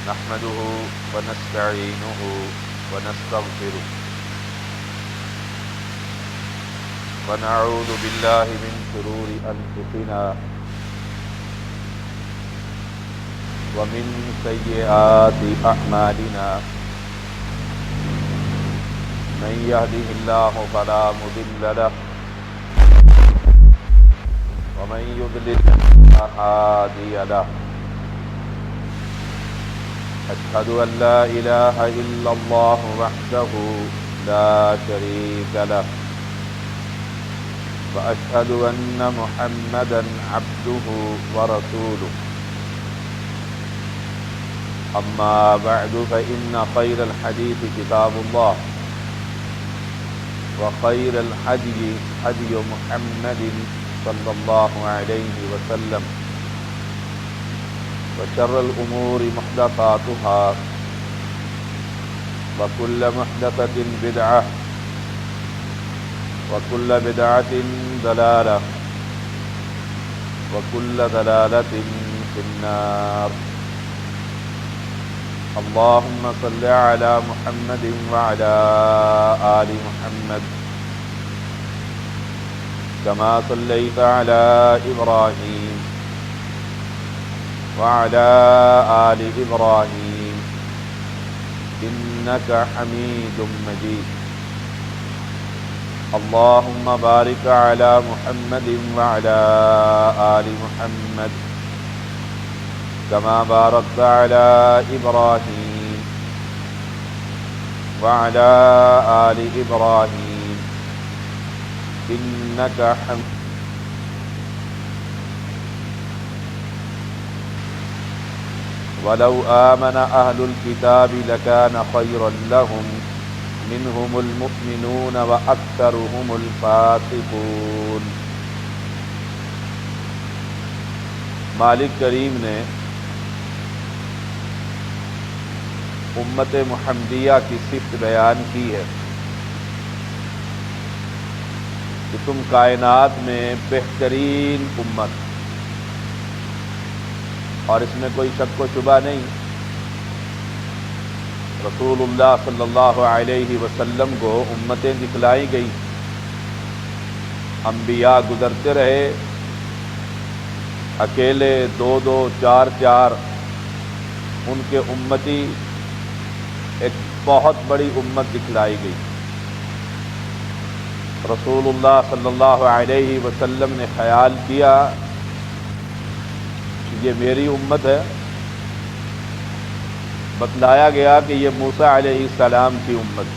نحمده ونستعينه ونستغفره ونعوذ بالله من شرور أنفسنا ومن سيئات أعمالنا من يهده الله فلا مضل له ومن يضلل فلا هادي له أشهد أن لا إله إلا الله وحده لا شريك له وأشهد أن محمدا عبده ورسوله أما بعد فإن خير الحديث كتاب الله وخير الهدي هدي محمد صلى الله عليه وسلم وشر الأمور محدثاتها وكل محدثة بدعة وكل بدعة ضلالة وكل ضلالة في النار اللهم صل على محمد وعلى آل محمد كما صليت على إبراهيم وعلى آل إبراهيم إنك حميد مجيد اللهم بارك على محمد وعلى آل محمد كما باركت على إبراهيم وعلى آل إبراهيم إنك حميد ولو آمن أهل الكتاب لكان خيرا لهم منهم المؤمنون وأكثرهم الفاسقون۔ مالک کریم نے امت محمدیہ کی صفت بیان کی ہے کہ تم کائنات میں بہترین امت، اور اس میں کوئی شک و شبہ نہیں، رسول اللہ صلی اللہ علیہ وسلم کو امتیں دکھلائی گئی، انبیاء گزرتے رہے، اکیلے دو دو چار چار، ان کے امتی ایک بہت بڑی امت دکھلائی گئی۔ رسول اللہ صلی اللہ علیہ وسلم نے خیال کیا یہ میری امت ہے، بتلایا گیا کہ یہ موسیٰ علیہ السلام کی امت۔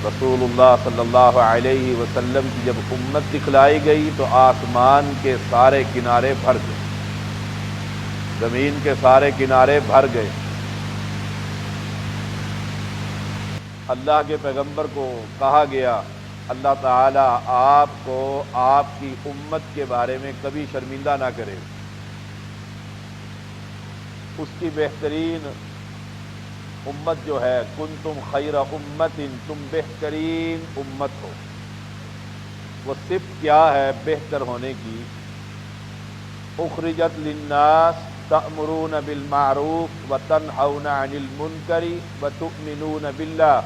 رسول اللہ صلی اللہ علیہ وسلم کی جب امت دکھلائی گئی تو آسمان کے سارے کنارے بھر گئے، زمین کے سارے کنارے بھر گئے۔ اللہ کے پیغمبر کو کہا گیا اللہ تعالیٰ آپ کو آپ کی امت کے بارے میں کبھی شرمندہ نہ کرے، اس کی بہترین امت جو ہے، کنتم خیر امت، تم بہترین امت ہو۔ وہ صفت کیا ہے بہتر ہونے کی؟ اخرجت للناس تأمرون بالمعروف وتنہون عن المنکر وتؤمنون باللہ،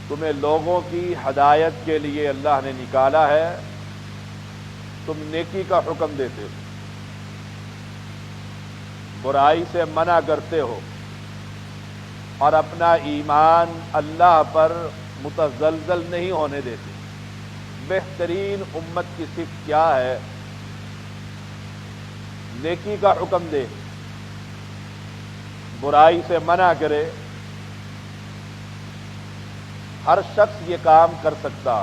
تمہیں لوگوں کی ہدایت کے لیے اللہ نے نکالا ہے، تم نیکی کا حکم دیتے ہو، برائی سے منع کرتے ہو، اور اپنا ایمان اللہ پر متزلزل نہیں ہونے دیتے۔ بہترین امت کی صفت کیا ہے؟ نیکی کا حکم دے، برائی سے منع کرے۔ ہر شخص یہ کام کر سکتا،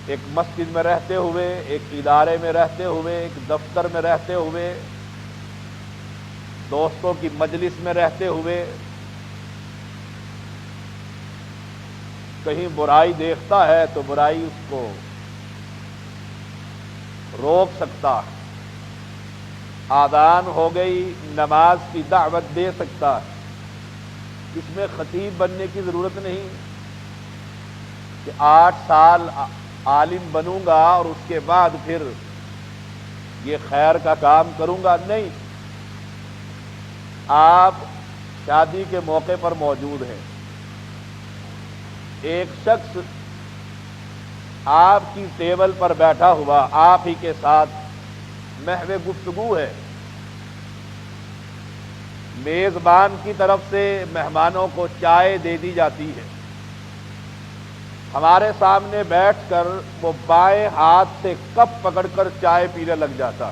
ایک مسجد میں رہتے ہوئے، ایک ادارے میں رہتے ہوئے، ایک دفتر میں رہتے ہوئے، دوستوں کی مجلس میں رہتے ہوئے، کہیں برائی دیکھتا ہے تو برائی اس کو روک سکتا، آذان ہو گئی نماز کی دعوت دے سکتا۔ اس میں خطیب بننے کی ضرورت نہیں کہ 8 سال عالم بنوں گا اور اس کے بعد پھر یہ خیر کا کام کروں گا، نہیں۔ آپ شادی کے موقع پر موجود ہیں، ایک شخص آپ کی ٹیبل پر بیٹھا ہوا آپ ہی کے ساتھ محو گفتگو ہے، میزبان کی طرف سے مہمانوں کو چائے دے دی جاتی ہے، ہمارے سامنے بیٹھ کر وہ بائیں ہاتھ سے کپ پکڑ کر چائے پینے لگ جاتا۔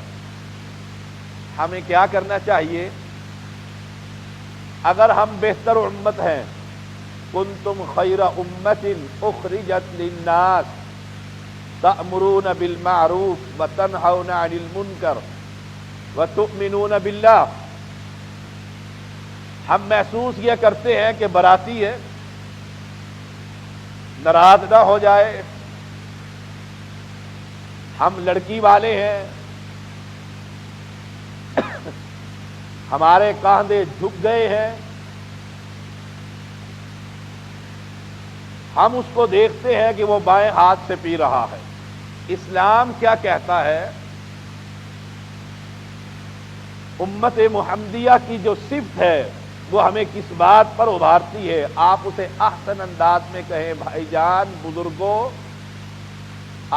ہمیں کیا کرنا چاہیے؟ اگر ہم بہتر امت ہیں، کنتم خیر امت اخرجت للناس تأمرون بالمعروف وتنہون عن المنکر وتؤمنون باللہ، ہم محسوس یہ کرتے ہیں کہ باراتی ہے، ناراض نہ ہو جائے، ہم لڑکی والے ہیں، ہمارے کاندھے جھک گئے ہیں، ہم اس کو دیکھتے ہیں کہ وہ بائیں ہاتھ سے پی رہا ہے۔ اسلام کیا کہتا ہے؟ امت محمدیہ کی جو صفت ہے وہ ہمیں کس بات پر ابھارتی ہے؟ آپ اسے احسن انداز میں کہیں، بھائی جان، بزرگوں،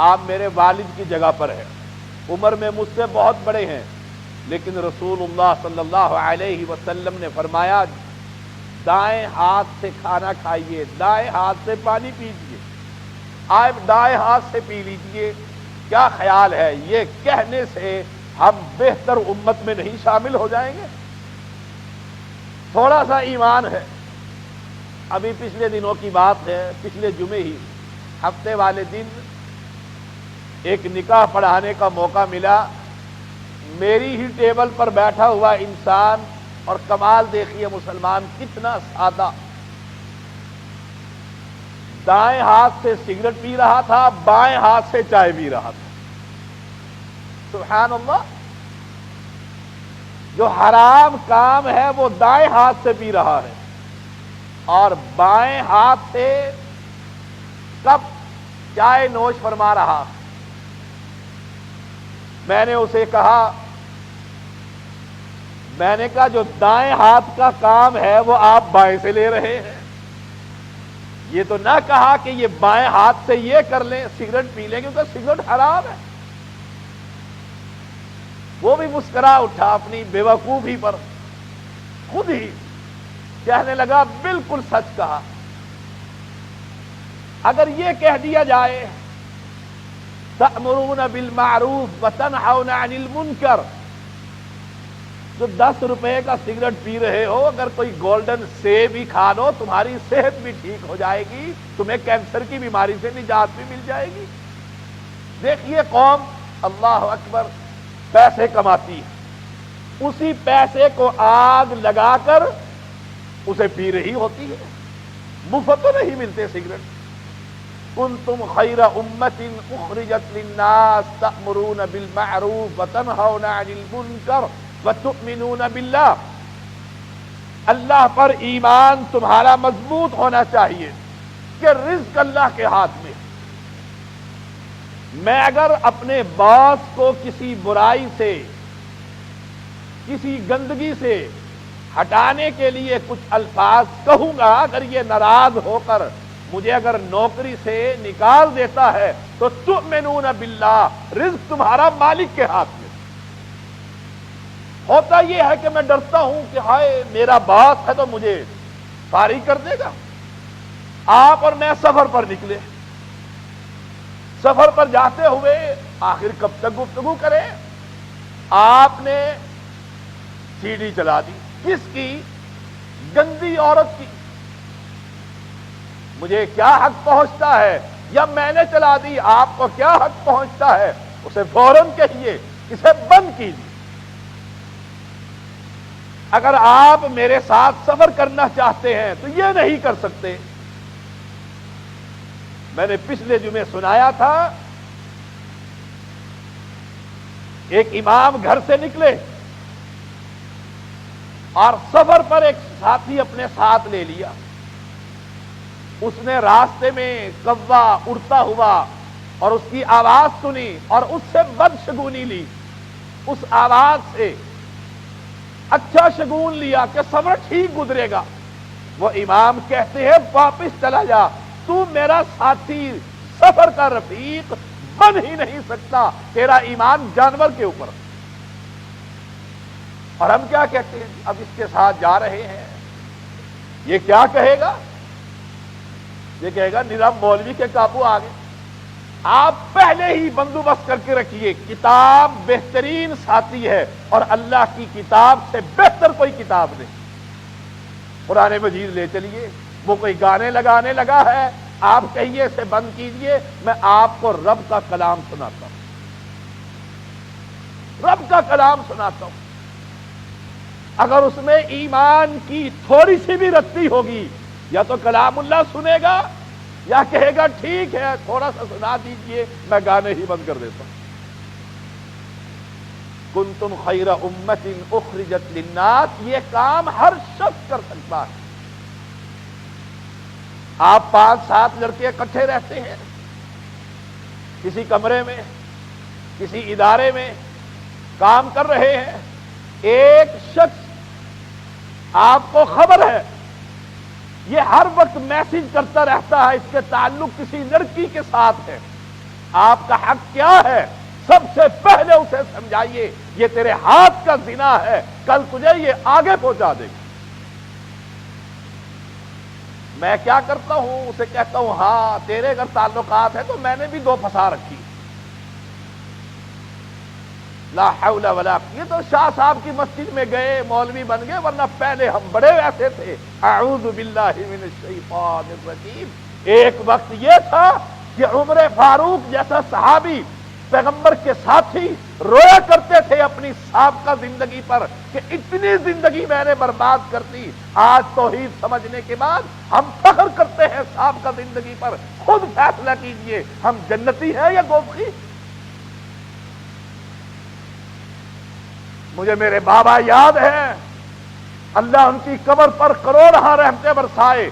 آپ میرے والد کی جگہ پر ہیں، عمر میں مجھ سے بہت بڑے ہیں، لیکن رسول اللہ صلی اللہ علیہ وسلم نے فرمایا دائیں ہاتھ سے کھانا کھائیے، دائیں ہاتھ سے پانی پیجیے، آپ دائیں ہاتھ سے پی لیجیے۔ کیا خیال ہے یہ کہنے سے ہم بہتر امت میں نہیں شامل ہو جائیں گے؟ تھوڑا سا ایمان ہے۔ ابھی پچھلے دنوں کی بات ہے، پچھلے جمعے ہی ہفتے والے دن ایک نکاح پڑھانے کا موقع ملا، میری ہی ٹیبل پر بیٹھا ہوا انسان، اور کمال دیکھیے مسلمان کتنا سادہ، دائیں ہاتھ سے سگریٹ پی رہا تھا، بائیں ہاتھ سے چائے پی رہا تھا۔ سبحان اللہ، جو حرام کام ہے وہ دائیں ہاتھ سے پی رہا ہے، اور بائیں ہاتھ سے کپ چائے نوش فرما رہا۔ میں نے اسے کہا، میں نے کہا جو دائیں ہاتھ کا کام ہے وہ آپ بائیں سے لے رہے ہیں، یہ تو نہ کہا کہ یہ بائیں ہاتھ سے یہ کر لیں، سگریٹ پی لیں، کیونکہ سگریٹ حرام ہے۔ وہ بھی مسکرا اٹھا اپنی بیوقوفی پر، خود ہی کہنے لگا بالکل سچ کہا۔ اگر یہ کہہ دیا جائے تأمرون بالمعروف وتنہون عن المنکر، جو 10 روپے کا سگریٹ پی رہے ہو، اگر کوئی گولڈن سیب بھی کھا لو تمہاری صحت بھی ٹھیک ہو جائے گی، تمہیں کینسر کی بیماری سے نجات بھی مل جائے گی۔ دیکھیے قوم اللہ اکبر پیسے کماتی ہے، اسی پیسے کو آگ لگا کر اسے پی رہی ہوتی ہے، مفت تو نہیں ملتے سگریٹ۔ کنتم خیر امت اخرجت للناس تأمرون بالمعروف وتنہون عن المنکر وتؤمنون باللہ۔ اللہ پر ایمان تمہارا مضبوط ہونا چاہیے کہ رزق اللہ کے ہاتھ میں۔ میں اگر اپنے باس کو کسی برائی سے، کسی گندگی سے ہٹانے کے لیے کچھ الفاظ کہوں گا، اگر یہ ناراض ہو کر مجھے اگر نوکری سے نکال دیتا ہے تو تؤمنون باللہ، رزق تمہارا مالک کے ہاتھ میں۔ ہوتا یہ ہے کہ میں ڈرتا ہوں کہ ہائے میرا باس ہے تو مجھے فارغ کر دے گا۔ آپ اور میں سفر پر نکلے، سفر پر جاتے ہوئے آخر کب تک گفتگو کریں؟ آپ نے سی ڈی چلا دی، کس کی؟ گندی عورت کی۔ مجھے کیا حق پہنچتا ہے؟ یا میں نے چلا دی، آپ کو کیا حق پہنچتا ہے؟ اسے فوراً کہیے، اسے بند کیجیے۔ اگر آپ میرے ساتھ سفر کرنا چاہتے ہیں تو یہ نہیں کر سکتے۔ میں نے پچھلے جمعے سنایا تھا، ایک امام گھر سے نکلے اور سفر پر ایک ساتھی اپنے ساتھ لے لیا۔ اس نے راستے میں کوا اڑتا ہوا اور اس کی آواز سنی اور اس سے بدشگونی لی۔ اس آواز سے اچھا شگون لیا کہ سفر ٹھیک گزرے گا، وہ امام کہتے ہیں واپس چلا جا، تو میرا ساتھی سفر کا رفیق بن ہی نہیں سکتا، تیرا ایمان جانور کے اوپر۔ اور ہم کیا کہتے ہیں؟ اب اس کے ساتھ جا رہے ہیں، یہ کیا کہے گا؟ یہ کہے گا نیرم مولوی کے قابو آ گئے۔ آپ پہلے ہی بندوبست کر کے رکھیے، کتاب بہترین ساتھی ہے اور اللہ کی کتاب سے بہتر کوئی کتاب نہیں۔ قرآن مجید لے چلیے، وہ کوئی گانے لگانے لگا ہے، آپ کہیے اسے بند کیجئے، میں آپ کو رب کا کلام سناتا ہوں، رب کا کلام سناتا ہوں۔ اگر اس میں ایمان کی تھوڑی سی بھی رتی ہوگی، یا تو کلام اللہ سنے گا یا کہے گا ٹھیک ہے تھوڑا سا سنا دیجئے، میں گانے ہی بند کر دیتا ہوں۔ کنتم خیر امت اخرجت للناس، یہ کام ہر شخص کر سکتا ہے۔ آپ 5-7 لڑکے اکٹھے رہتے ہیں کسی کمرے میں، کسی ادارے میں کام کر رہے ہیں، ایک شخص آپ کو خبر ہے یہ ہر وقت میسج کرتا رہتا ہے، اس کے تعلق کسی لڑکی کے ساتھ ہے، آپ کا حق کیا ہے؟ سب سے پہلے اسے سمجھائیے یہ تیرے ہاتھ کا زنا ہے، کل تجھے یہ آگے پہنچا دے گا۔ میں کیا کرتا ہوں؟ اسے کہتا ہوں ہاں تیرے اگر تعلقات ہیں تو میں نے بھی 2 پھنسا رکھی۔ لا حول ولا قوت، یہ تو شاہ صاحب کی مسجد میں گئے مولوی بن گئے، ورنہ پہلے ہم بڑے ویسے تھے۔ اعوذ باللہ من الشیطان الرجیم۔ ایک وقت یہ تھا کہ عمر فاروق جیسا صحابی پیغمبر کے ساتھی رویا کرتے تھے اپنی سابقہ زندگی پر کہ اتنی زندگی میں نے برباد کر دی۔ آج توحید سمجھنے کے بعد ہم فخر کرتے ہیں سابقہ زندگی پر۔ خود فیصلہ کیجئے ہم جنتی ہیں یا دوزخی؟ مجھے میرے بابا یاد ہے، اللہ ان کی قبر پر کروڑہا رحمتیں برسائے،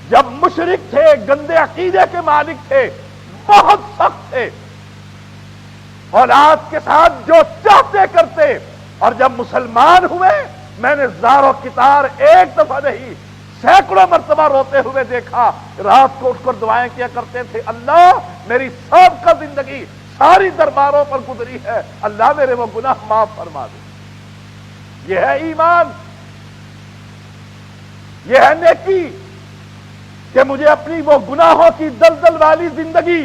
جب مشرک تھے، گندے عقیدے کے مالک تھے، بہت سخت تھے، اولاد کے ساتھ جو چاہتے کرتے، اور جب مسلمان ہوئے میں نے زاروں قطار ایک دفعہ نہیں سینکڑوں مرتبہ روتے ہوئے دیکھا۔ رات کو اٹھ کر دعائیں کیا کرتے تھے، اللہ میری سابقہ زندگی ساری درباروں پر گزری ہے، اللہ میرے وہ گناہ معاف فرما دے۔ یہ ہے ایمان، یہ ہے نیکی کہ مجھے اپنی وہ گناہوں کی دلدل والی زندگی،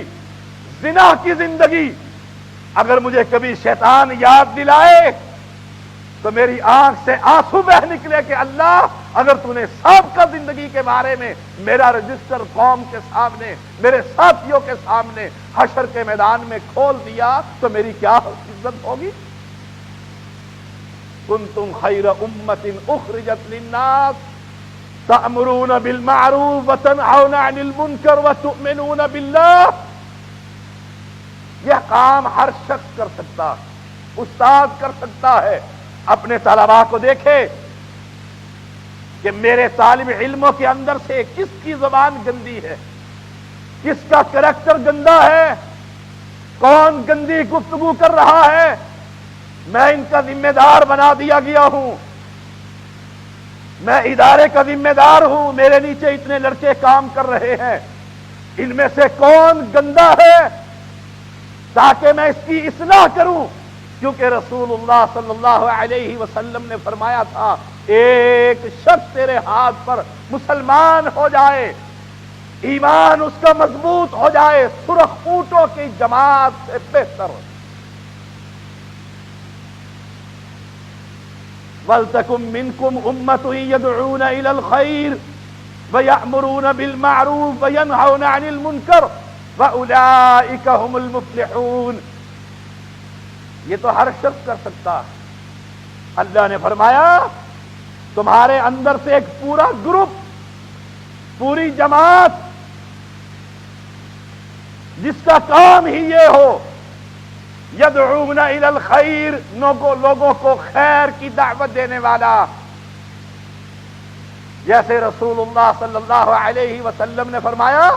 زنا کی زندگی اگر مجھے کبھی شیطان یاد دلائے تو میری آنکھ سے آنسو بہ نکلے کہ اللہ اگر تو نے سابقہ زندگی کے بارے میں میرا رجسٹر قوم کے سامنے، میرے ساتھیوں کے سامنے حشر کے میدان میں کھول دیا تو میری کیا عزت ہوگی؟ کنتم خیر امت اخرجت للناس تأمرون بالمعروف وتنہون عن المنکر وتؤمنون باللہ۔ یہ کام ہر شخص کر سکتا، استاد کر سکتا ہے۔ اپنے طلباء کو دیکھے کہ میرے طالب علموں کے اندر سے کس کی زبان گندی ہے، کس کا کریکٹر گندا ہے، کون گندی گفتگو کر رہا ہے، میں ان کا ذمہ دار بنا دیا گیا ہوں، میں ادارے کا ذمہ دار ہوں، میرے نیچے اتنے لڑکے کام کر رہے ہیں، ان میں سے کون گندا ہے تاکہ میں اس کی اصلاح کروں، کیونکہ رسول اللہ صلی اللہ علیہ وسلم نے فرمایا تھا ایک شخص تیرے ہاتھ پر مسلمان ہو جائے، ایمان اس کا مضبوط ہو جائے، سرخ اونٹوں کی جماعت سے بہتر۔ وَلْتَكُن مِّنكُمْ أُمَّةٌ يَدْعُونَ إِلَى الْخَيْرِ وَيَأْمُرُونَ بِالْمَعْرُوفِ وَيَنْهَوْنَ عَنِ الْمُنكَرِ وَأُولَئِكَ هُمُ الْمُفْلِحُونَ۔ یہ تو ہر شخص کر سکتا ہے۔ اللہ نے فرمایا تمہارے اندر سے ایک پورا گروپ، پوری جماعت جس کا کام ہی یہ ہو، یدعون الی الخیر، لوگوں کو خیر کی دعوت دینے والا، جیسے رسول اللہ صلی اللہ علیہ وسلم نے فرمایا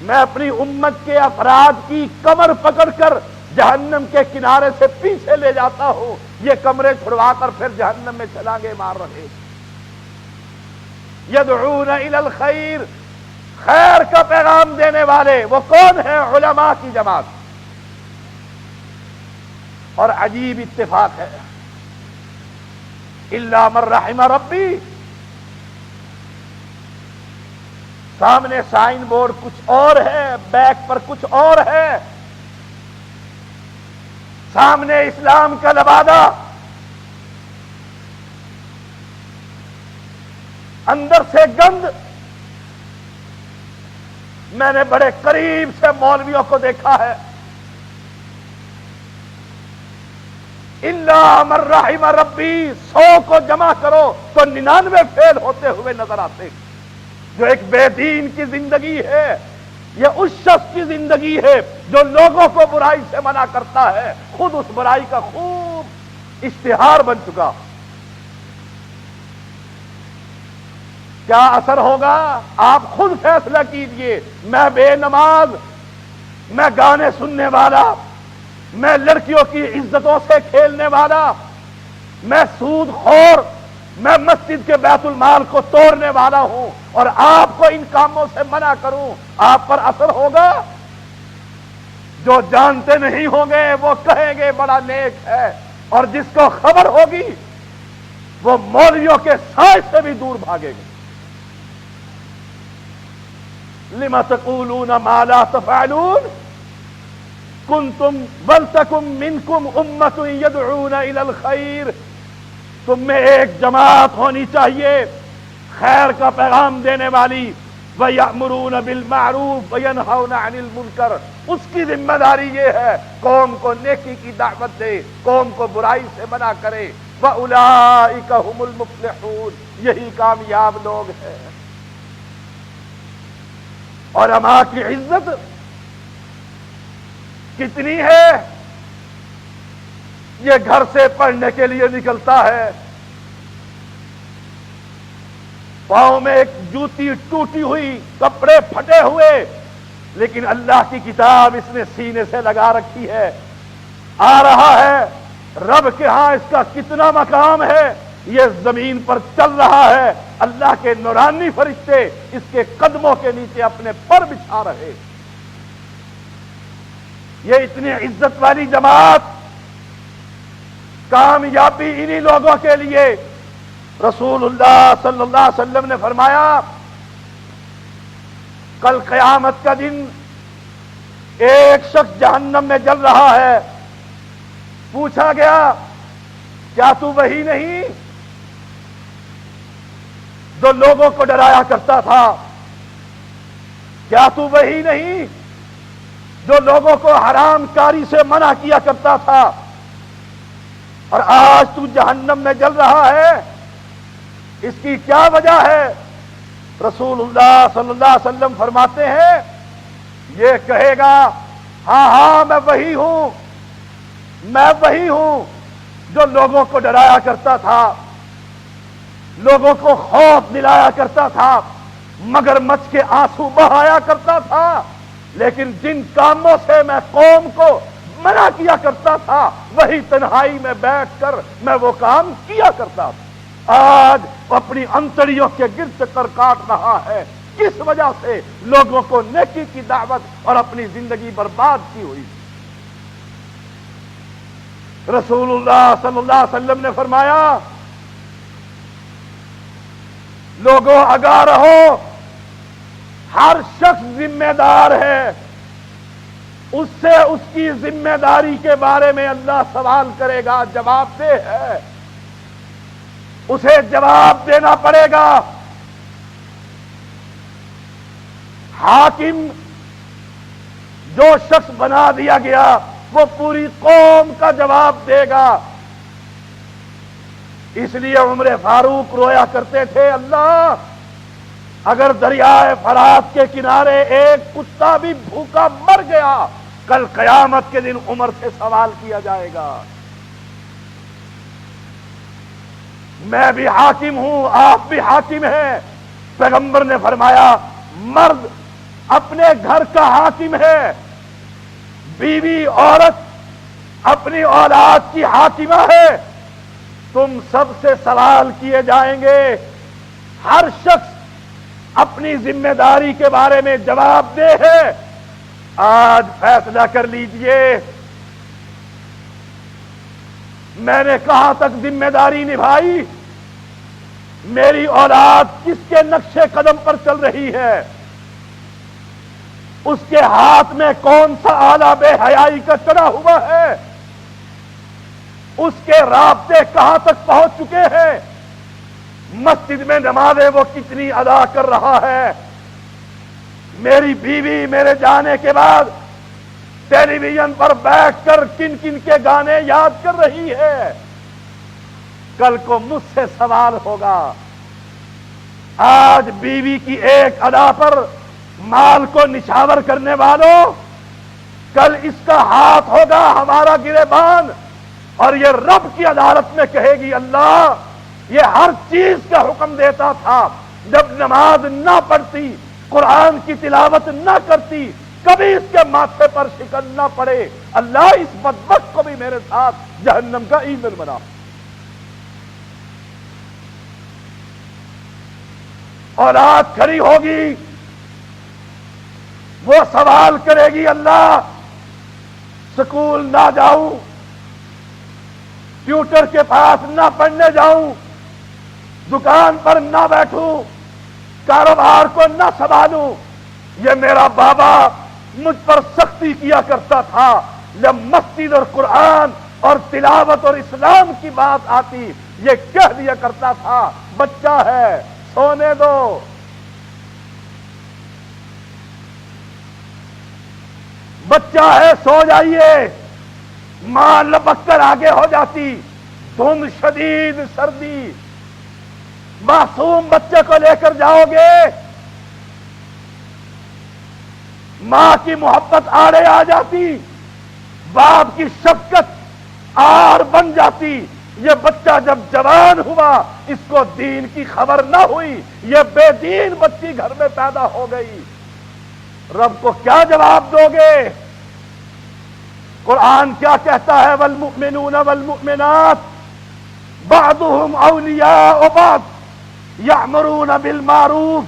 میں اپنی امت کے افراد کی کمر پکڑ کر جہنم کے کنارے سے پیچھے لے جاتا ہوں، یہ کمرے چھڑوا کر پھر جہنم میں چھلانگے مار رہے۔ یدعون الی الخیر، خیر کا پیغام دینے والے وہ کون ہیں؟ علماء کی جماعت۔ اور عجیب اتفاق ہے، الا من رحم ربی، سامنے سائن بورڈ کچھ اور ہے، بیک پر کچھ اور ہے، سامنے اسلام کا لبادہ، اندر سے گند۔ میں نے بڑے قریب سے مولویوں کو دیکھا ہے، الا من رحم ربی 100 کو جمع کرو تو 99 فیل ہوتے ہوئے نظر آتے۔ جو ایک بے دین کی زندگی ہے، یہ اس شخص کی زندگی ہے جو لوگوں کو برائی سے منع کرتا ہے، خود اس برائی کا خوب اشتہار بن چکا۔ کیا اثر ہوگا؟ آپ خود فیصلہ کیجئے۔ میں بے نماز، میں گانے سننے والا، میں لڑکیوں کی عزتوں سے کھیلنے والا، میں سود خور، میں مسجد کے بیت المال کو توڑنے والا ہوں، اور آپ کو ان کاموں سے منع کروں، آپ پر اثر ہوگا؟ جو جانتے نہیں ہوں گے وہ کہیں گے بڑا نیک ہے، اور جس کو خبر ہوگی وہ مولویوں کے سائے سے بھی دور بھاگے گا۔ لما تقولون ما لا تفعلون کنتم ولتکن منکم امۃ یدعون الی الخیر، تم میں ایک جماعت ہونی چاہیے خیر کا پیغام دینے والی، وَيَأْمُرُونَ بِالْمَعْرُوفِ وَيَنْهَوْنَ عَنِ الْمُنْكَرِ، اس کی ذمہ داری یہ ہے قوم کو نیکی کی دعوت دے، قوم کو برائی سے منع کرے۔ وَأُولَئِكَ هُمُ الْمُفْلِحُونَ، یہی کامیاب لوگ ہیں۔ اور علماء کی عزت کتنی ہے؟ یہ گھر سے پڑھنے کے لیے نکلتا ہے، پاؤں میں ایک جوتی ٹوٹی ہوئی، کپڑے پھٹے ہوئے، لیکن اللہ کی کتاب اس نے سینے سے لگا رکھی ہے، آ رہا ہے، رب کے ہاں اس کا کتنا مقام ہے، یہ زمین پر چل رہا ہے، اللہ کے نورانی فرشتے اس کے قدموں کے نیچے اپنے پر بچھا رہے۔ یہ اتنی عزت والی جماعت، کامیابی انہی لوگوں کے لیے۔ رسول اللہ صلی اللہ علیہ وسلم نے فرمایا کل قیامت کا دن ایک شخص جہنم میں جل رہا ہے، پوچھا گیا کیا تو وہی نہیں جو لوگوں کو ڈرایا کرتا تھا؟ کیا تو وہی نہیں جو لوگوں کو حرام کاری سے منع کیا کرتا تھا، اور آج تو جہنم میں جل رہا ہے؟ اس کی کیا وجہ ہے؟ رسول اللہ صلی اللہ علیہ وسلم فرماتے ہیں یہ کہے گا ہاں ہاں میں وہی ہوں جو لوگوں کو ڈرایا کرتا تھا، لوگوں کو خوف دلایا کرتا تھا، مگر مچھ کے آنسو بہایا کرتا تھا، لیکن جن کاموں سے میں قوم کو منع کیا کرتا تھا وہی تنہائی میں بیٹھ کر میں وہ کام کیا کرتا تھا۔ آج اپنی انتڑیوں کے گرد کر کاٹ رہا ہے، کس وجہ سے؟ لوگوں کو نیکی کی دعوت اور اپنی زندگی برباد کی ہوئی۔ رسول اللہ صلی اللہ علیہ وسلم نے فرمایا لوگوں آگاہ رہو، ہر شخص ذمہ دار ہے، اس سے اس کی ذمہ داری کے بارے میں اللہ سوال کرے گا، جواب دہ ہے، اسے جواب دینا پڑے گا۔ حاکم جو شخص بنا دیا گیا وہ پوری قوم کا جواب دے گا۔ اس لیے عمر فاروق رویا کرتے تھے اللہ اگر دریائے فرات کے کنارے ایک کتا بھی بھوکا مر گیا کل قیامت کے دن عمر سے سوال کیا جائے گا۔ میں بھی حاکم ہوں، آپ بھی حاکم ہیں۔ پیغمبر نے فرمایا مرد اپنے گھر کا حاکم ہے، بیوی عورت اپنی اولاد کی حاکمہ ہے، تم سب سے سوال کیے جائیں گے، ہر شخص اپنی ذمہ داری کے بارے میں جواب دہ ہے۔ آج فیصلہ کر لیجئے، میں نے کہاں تک ذمہ داری نبھائی، میری اولاد کس کے نقش قدم پر چل رہی ہے، اس کے ہاتھ میں کون سا آلہ بے حیائی کا چڑھا ہوا ہے، اس کے رابطے کہاں تک پہنچ چکے ہیں، مسجد میں نمازیں وہ کتنی ادا کر رہا ہے، میری بیوی میرے جانے کے بعد ٹیلی ویژن پر بیٹھ کر کن کن کے گانے یاد کر رہی ہے۔ کل کو مجھ سے سوال ہوگا، آج بیوی کی ایک ادا پر مال کو نچھاور کرنے والوں، کل اس کا ہاتھ ہوگا ہمارا گریبان، اور یہ رب کی عدالت میں کہے گی اللہ یہ ہر چیز کا حکم دیتا تھا، جب نماز نہ پڑھتی، قرآن کی تلاوت نہ کرتی، کبھی اس کے ماتھے پر شکن نہ پڑے، اللہ اس بدبخت کو بھی میرے ساتھ جہنم کا ایندھن بنا۔ اولاد کھڑی ہوگی، وہ سوال کرے گی اللہ سکول نہ جاؤں، ٹیوٹر کے پاس نہ پڑھنے جاؤں، دکان پر نہ بیٹھوں، کاروبار کو نہ سنبھالوں، یہ میرا بابا مجھ پر سختی کیا کرتا تھا، جب مسجد اور قرآن اور تلاوت اور اسلام کی بات آتی یہ کہہ دیا کرتا تھا بچہ ہے سونے دو۔ بچہ ہے سو جائیے، ماں لپک کر آگے ہو جاتی، دھند شدید سردی، معصوم بچے کو لے کر جاؤ گے، ماں کی محبت آڑے آ جاتی، باپ کی شفقت آڑ بن جاتی۔ یہ بچہ جب جوان ہوا اس کو دین کی خبر نہ ہوئی، یہ بے دین بچی گھر میں پیدا ہو گئی، رب کو کیا جواب دو گے؟ قرآن کیا کہتا ہے؟ والمؤمنون والمؤمنات بعضهم اولیاء بعض یأمرون بالمعروف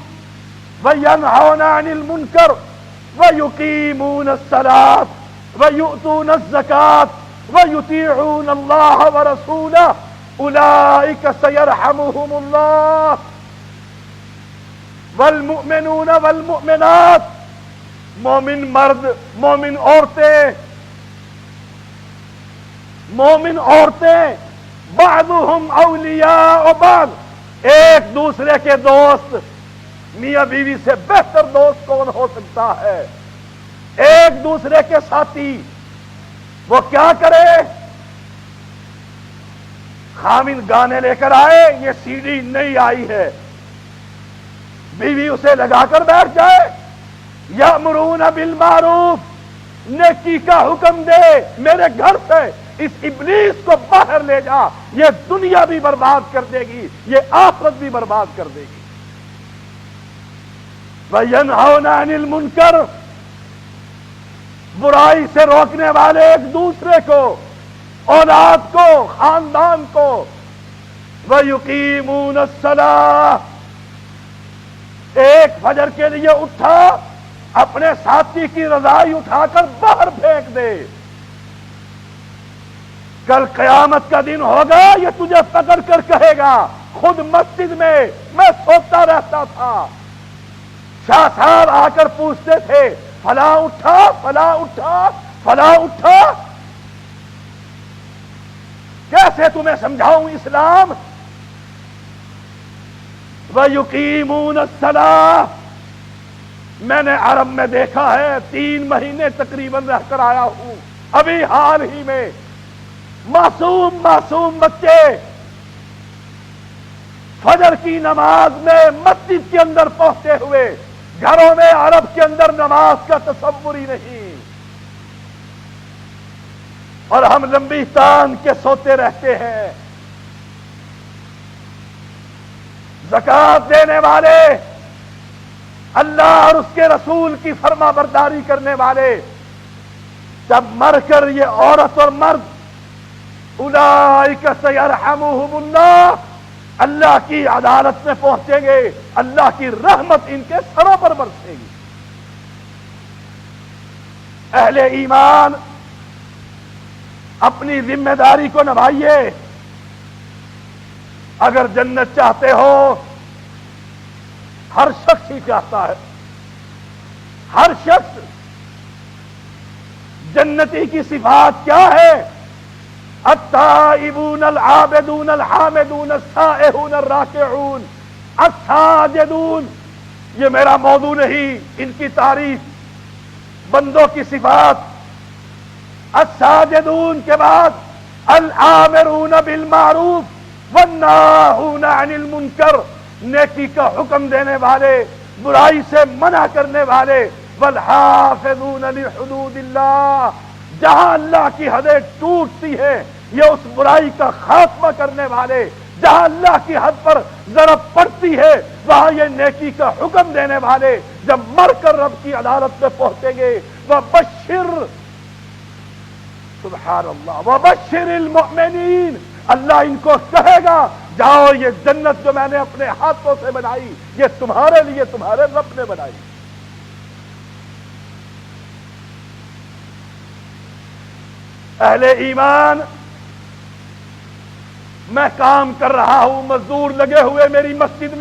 وینہون عن المنکر ویقیمون الصلاة ویؤتون الزکاة ویطیعون اللہ ورسولہ اولئک سیرحمهم اللہ۔ والمؤمنون والمؤمنات، مومن مرد، مومن عورتیں، بعضهم اولیاء بعض، ایک دوسرے کے دوست۔ میاں بیوی سے بہتر دوست کون ہو سکتا ہے؟ ایک دوسرے کے ساتھی۔ وہ کیا کرے؟ خامن گانے لے کر آئے، یہ سی ڈی نہیں آئی ہے، بیوی اسے لگا کر بیٹھ جائے۔ یأمرون بالمعروف، نیکی کا حکم دے، میرے گھر سے اس ابلیس کو باہر لے جا، یہ دنیا بھی برباد کر دے گی، یہ آخرت بھی برباد کر دے گی۔ وَيَنْهَوْنَ عَنِ الْمُنْكَرِ، برائی سے روکنے والے ایک دوسرے کو، اولاد کو، خاندان کو۔ وَيُقِيمُونَ الصَّلَاةَ، ایک فجر کے لیے اٹھا، اپنے ساتھی کی رضائی اٹھا کر باہر پھینک دے۔ کل قیامت کا دن ہوگا، یہ تجھے پکڑ کر کہے گا، خود مسجد میں سوتا رہتا تھا، شاہ صاحب آ کر پوچھتے تھے فلاں اٹھا، فلاں اٹھا، فلاں اٹھا، کیسے تمہیں سمجھاؤں اسلام؟ وَيُقِيمُونَ الصَّلَاةَ، میں نے عرب میں دیکھا ہے، 3 مہینے تقریباً رہ کر آیا ہوں، ابھی حال ہی میں معصوم بچے فجر کی نماز میں مسجد کے اندر پہنچے ہوئے، گھروں میں عرب کے اندر نماز کا تصور ہی نہیں، اور ہم لمبی تان کے سوتے رہتے ہیں۔ زکات دینے والے، اللہ اور اس کے رسول کی فرما برداری کرنے والے، جب مر کر یہ عورت اور مرد اولئک سیرحمہم اللہ اللہ کی عدالت میں پہنچیں گے، اللہ کی رحمت ان کے سروں پر برسے گی۔ اہل ایمان اپنی ذمہ داری کو نبھائیے۔ اگر جنت چاہتے ہو، ہر شخص ہی چاہتا ہے، ہر شخص۔ جنتی کی صفات کیا ہے؟ التائبون العابدون الحامدون السائحون الراکعون الساجدون۔ یہ میرا موضوع نہیں، ان کی تعریف، بندوں کی صفات۔ الساجدون کے بعد الآمرون بالمعروف والناہون عن المنکر، نیکی کا حکم دینے والے، برائی سے منع کرنے والے۔ والحافظون لحدود اللہ، جہاں اللہ کی حدیں ٹوٹتی ہے یہ اس برائی کا خاتمہ کرنے والے، جہاں اللہ کی حد پر ضرب پڑتی ہے وہاں یہ نیکی کا حکم دینے والے جب مر کر رب کی عدالت میں پہنچیں گے۔ وبشر، سبحان اللہ، وبشر المؤمنین، اللہ ان کو کہے گا جاؤ یہ جنت جو میں نے اپنے ہاتھوں سے بنائی یہ تمہارے لیے تمہارے رب نے بنائی۔ اہل ایمان، میں کام کر رہا ہوں، مزدور لگے ہوئے میری مسجد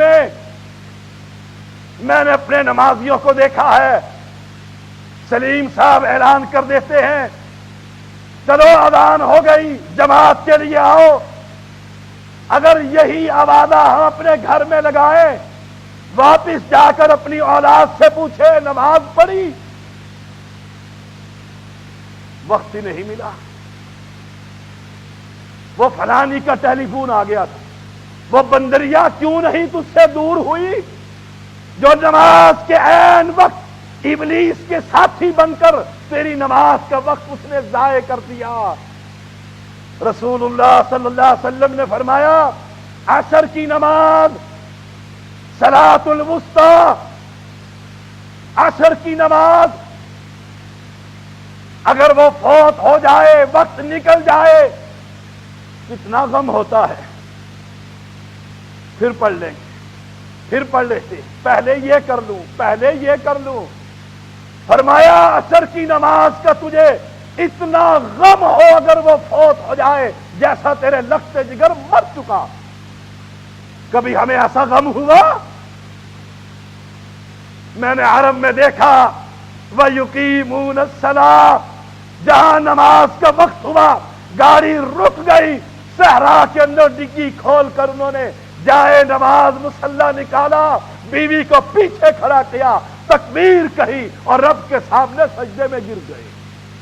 میں نے اپنے نمازیوں کو دیکھا ہے، سلیم صاحب اعلان کر دیتے ہیں چلو اذان ہو گئی جماعت کے لیے آؤ۔ اگر یہی آوازہ ہم اپنے گھر میں لگائیں، واپس جا کر اپنی اولاد سے پوچھے نماز پڑھی؟ وقت ہی نہیں ملا، وہ فلانی کا ٹیلی فون آ گیا تھا، وہ بندریا کیوں نہیں تجھ سے دور ہوئی جو نماز کے عین وقت ابلیس کے ساتھی بن کر تیری نماز کا وقت اس نے ضائع کر دیا۔ رسول اللہ صلی اللہ علیہ وسلم نے فرمایا عصر کی نماز، صلاۃ الوسطی، عصر کی نماز اگر وہ فوت ہو جائے، وقت نکل جائے، کتنا غم ہوتا ہے۔ پھر پڑھ لیں گے، پھر پڑھ لیتے، پہلے یہ کر لوں، پہلے یہ کر لوں۔ فرمایا عصر کی نماز کا تجھے اتنا غم ہو اگر وہ فوت ہو جائے جیسا تیرے لخت جگر مر چکا۔ کبھی ہمیں ایسا غم ہوا؟ میں نے عرب میں دیکھا وَيُقِيمُونَ الصَّلَاةَ، جہاں نماز کا وقت ہوا گاڑی رک گئی، صحرا کے اندر ڈگی کھول کر انہوں نے جائے نماز مصلی نکالا، بیوی کو پیچھے کھڑا کیا، تکبیر کہی اور رب کے سامنے سجدے میں گر گئے۔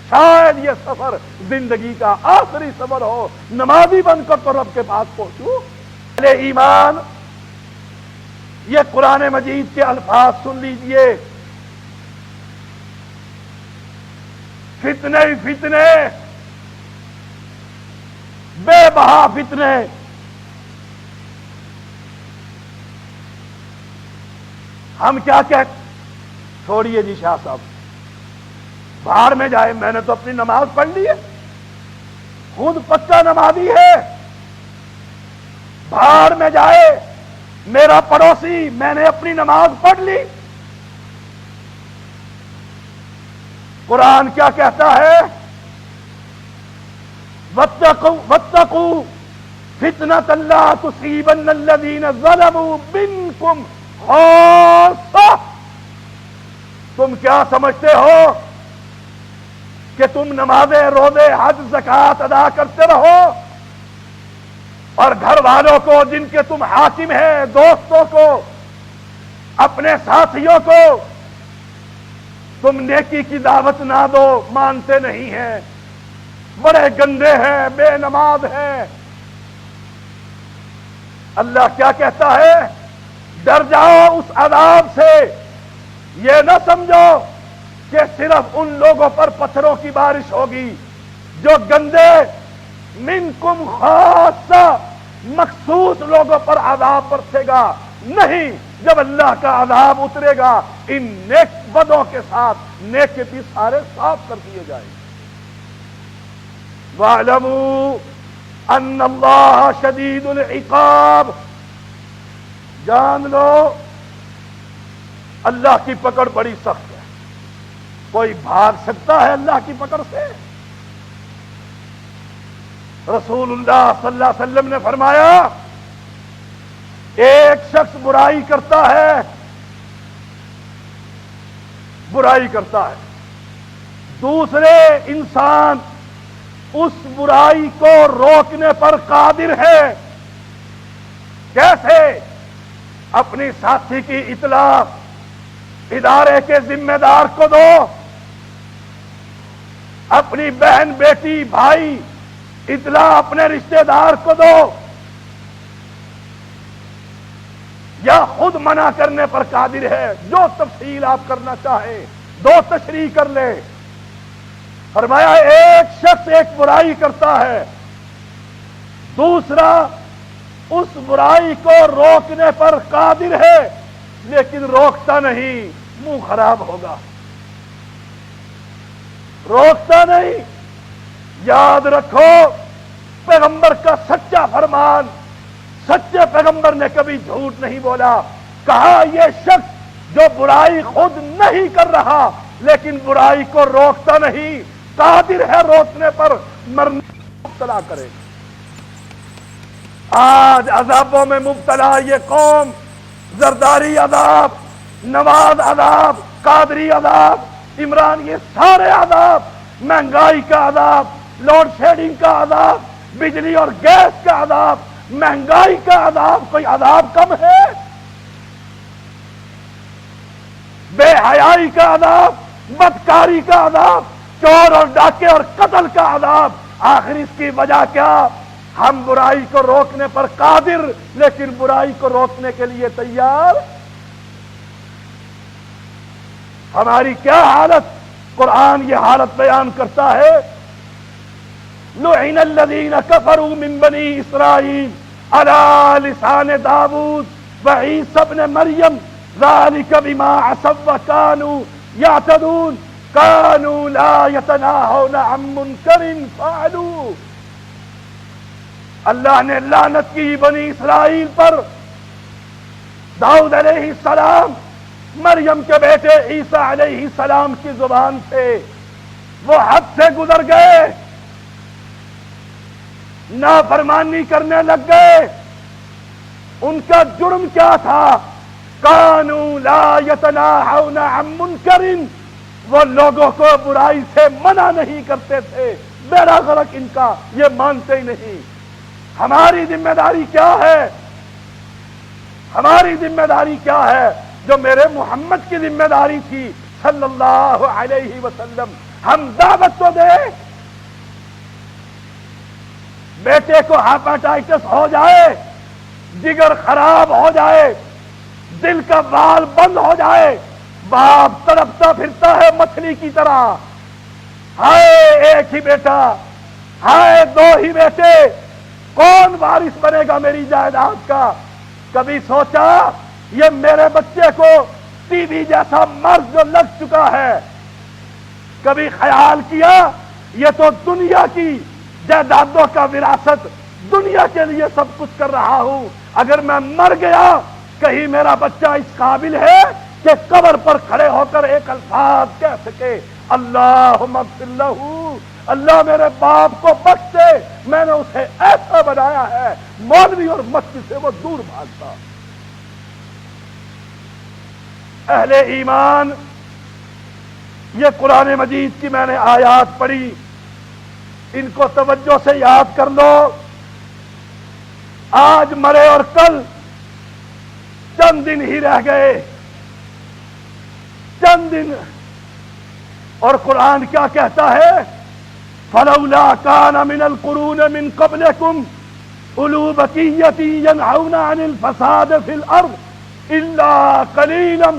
شاید یہ سفر زندگی کا آخری سفر ہو، نمازی بن کر تو رب کے پاس پہنچوں۔ اہل ایمان، یہ قرآن مجید کے الفاظ سن لیجئے، فتنے فتنے، بے بہا فتنے۔ ہم کیا کہتے، چھوڑیے جی شاہ صاحب، باہر میں جائے، میں نے تو اپنی نماز پڑھ لی ہے، خود پکا نمازی ہے۔ باہر میں جائے میرا پڑوسی، میں نے اپنی نماز پڑھ لی۔ قرآن کیا کہتا ہے؟ وَاتَّقُوا فِتْنَةً لَا تُصِيبَنَّ الَّذِينَ ظَلَمُوا مِنْكُمْ خَاصَّةً۔ تم کیا سمجھتے ہو کہ تم نمازیں، روزے، حج، زکوٰۃ ادا کرتے رہو اور گھر والوں کو جن کے تم حاکم ہیں، دوستوں کو، اپنے ساتھیوں کو تم نیکی کی دعوت نہ دو؟ مانتے نہیں ہیں، بڑے گندے ہیں، بے نماز ہیں۔ اللہ کیا کہتا ہے؟ ڈر جاؤ اس عذاب سے، یہ نہ سمجھو کہ صرف ان لوگوں پر پتھروں کی بارش ہوگی جو گندے، منکم خاصہ، مخصوص لوگوں پر عذاب برسے گا۔ نہیں، جب اللہ کا عذاب اترے گا ان نیک بدوں کے ساتھ نیک بھی سارے صاف کر دیے جائیں گے۔ وَاعْلَمُوا أَنَّ اللَّهَ شَدِيدُ الْعِقَابِ، جان لو اللہ کی پکڑ بڑی سخت ہے۔ کوئی بھاگ سکتا ہے اللہ کی پکڑ سے؟ رسول اللہ صلی اللہ علیہ وسلم نے فرمایا ایک شخص برائی کرتا ہے، دوسرے انسان اس برائی کو روکنے پر قادر ہے۔ کیسے؟ اپنی ساتھی کی اطلاع ادارے کے ذمہ دار کو دو، اپنی بہن بیٹی بھائی اطلاع اپنے رشتہ دار کو دو، یا خود منع کرنے پر قادر ہے۔ جو تفصیل آپ کرنا چاہیں دو تشریح کر لے۔ فرمایا ایک شخص ایک برائی کرتا ہے، دوسرا اس برائی کو روکنے پر قادر ہے لیکن روکتا نہیں، منہ خراب ہوگا، روکتا نہیں۔ یاد رکھو پیغمبر کا سچا فرمان، سچے پیغمبر نے کبھی جھوٹ نہیں بولا۔ کہا یہ شخص جو برائی خود نہیں کر رہا لیکن برائی کو روکتا نہیں، قادر ہے روکنے پر، مرنے مبتلا کرے۔ آج عذابوں میں مبتلا یہ قوم، زرداری عذاب، نواز عذاب، قادری عذاب، عمران، یہ سارے عذاب، مہنگائی کا عذاب، لوڈ شیڈنگ کا عذاب، بجلی اور گیس کا عذاب، مہنگائی کا عذاب، کوئی عذاب کم ہے؟ بے حیائی کا عذاب، بدکاری کا عذاب، چور اور ڈاکے اور قتل کا عذاب۔ آخر اس کی وجہ کیا؟ ہم برائی کو روکنے پر قادر لیکن برائی کو روکنے کے لیے تیار۔ ہماری کیا حالت؟ قرآن یہ حالت بیان کرتا ہے، لعن الذین کفروا من بنی اسرائیل علی لسان داؤد وعیسی ابن مریم ذلک بما عصوا وکانوا یعتدون کانوا لا یتناہون عن منکر فعلوا۔ اللہ نے لعنت کی بنی اسرائیل پر، داؤد علیہ السلام، مریم کے بیٹے عیسیٰ علیہ السلام کی زبان سے وہ حد سے گزر گئے، نافرمانی کرنے لگ گئے۔ ان کا جرم کیا تھا؟ کانوا لا یتناہون عن منکر، وہ لوگوں کو برائی سے منع نہیں کرتے تھے، بیڑا غرق ان کا، یہ مانتے ہی نہیں۔ ہماری ذمہ داری کیا ہے؟ ہماری ذمہ داری کیا ہے؟ جو میرے محمد کی ذمہ داری تھی صلی اللہ علیہ وسلم، ہم دعوت تو دیں۔ بیٹے کو ہیپاٹائٹس ہو جائے، جگر خراب ہو جائے، دل کا وال بند ہو جائے، باپ تڑپتا پھرتا ہے مچھلی کی طرح، ہائے ایک ہی بیٹا، ہائے دو ہی بیٹے، کون وارث بنے گا میری جائیداد کا؟ کبھی سوچا یہ میرے بچے کو ٹی بی جیسا مرض جو لگ چکا ہے؟ کبھی خیال کیا یہ تو دنیا کی جائیدادوں کا وراثت، دنیا کے لیے سب کچھ کر رہا ہوں، اگر میں مر گیا کہیں میرا بچہ اس قابل ہے کہ قبر پر کھڑے ہو کر ایک الفاظ کہہ سکے اللہم اغفر لہ، اللہ میرے باپ کو بخش دے، میں نے اسے ایسا بنایا ہے، مولوی اور مسجد سے وہ دور بھاگتا۔ اہل ایمان، یہ قرآن مجید کی میں نے آیات پڑھی، ان کو توجہ سے یاد کر لو۔ آج مرے اور کل چند دن ہی رہ گئے، چند دن، اور قرآن کیا کہتا ہے؟ فلولا كان من القرون من قبلكم اولو بقية ينهون عن الفساد في الارض الا قليلا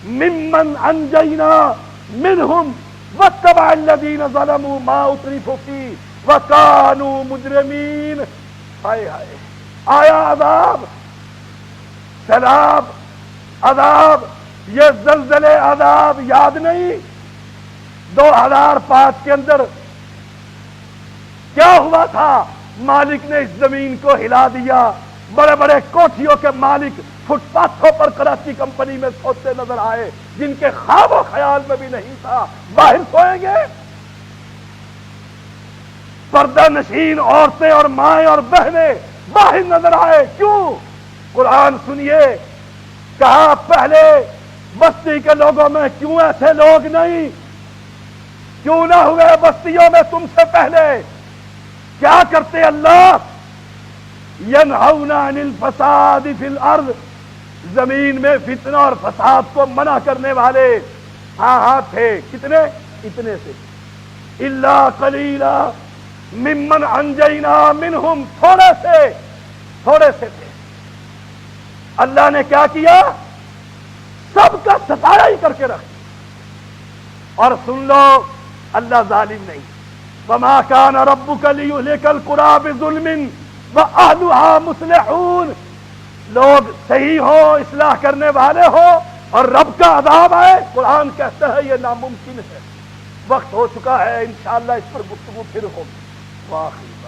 ممن انجينا منهم واتبع الذين ظلموا ما اترفوا فيه وكانوا مجرمين۔ ہائے ہائے، آیا عذاب، سیلاب، عذاب، یہ زلزلے عذاب یاد نہیں؟ 2005 کے اندر کیا ہوا تھا؟ مالک نے اس زمین کو ہلا دیا، بڑے بڑے کوٹھیوں کے مالک فٹ پاتھوں پر کراچی کمپنی میں سوتے نظر آئے، جن کے خواب و خیال میں بھی نہیں تھا باہر سوئیں گے۔ پردہ نشین عورتیں اور مائیں اور بہنیں باہر نظر آئے، کیوں؟ قرآن سنیے، کہا پہلے بستی کے لوگوں میں کیوں ایسے لوگ نہیں؟ کیوں نہ ہوئے بستیوں میں تم سے پہلے؟ کیا کرتے اللہ؟ ینہون عن الفساد فی الارض، زمین میں فتنہ اور فساد کو منع کرنے والے ہاں تھے، کتنے؟ اتنے سے الا قلیلا ممن انجینا منہم، تھوڑے سے تھے۔ اللہ نے کیا کیا؟ سب کا ستایا ہی کر کے رکھ دیا۔ اور سن لو، اللہ ظالم نہیں۔ وما كان ربك ليهلك القرى بظلم واهلها مصلحون، لوگ صحیح ہو، اصلاح کرنے والے ہو اور رب کا عذاب آئے، قرآن کہتا ہے یہ ناممکن ہے۔ وقت ہو چکا ہے، انشاءاللہ اس پر گفتگو پھر ہوگی۔ واخر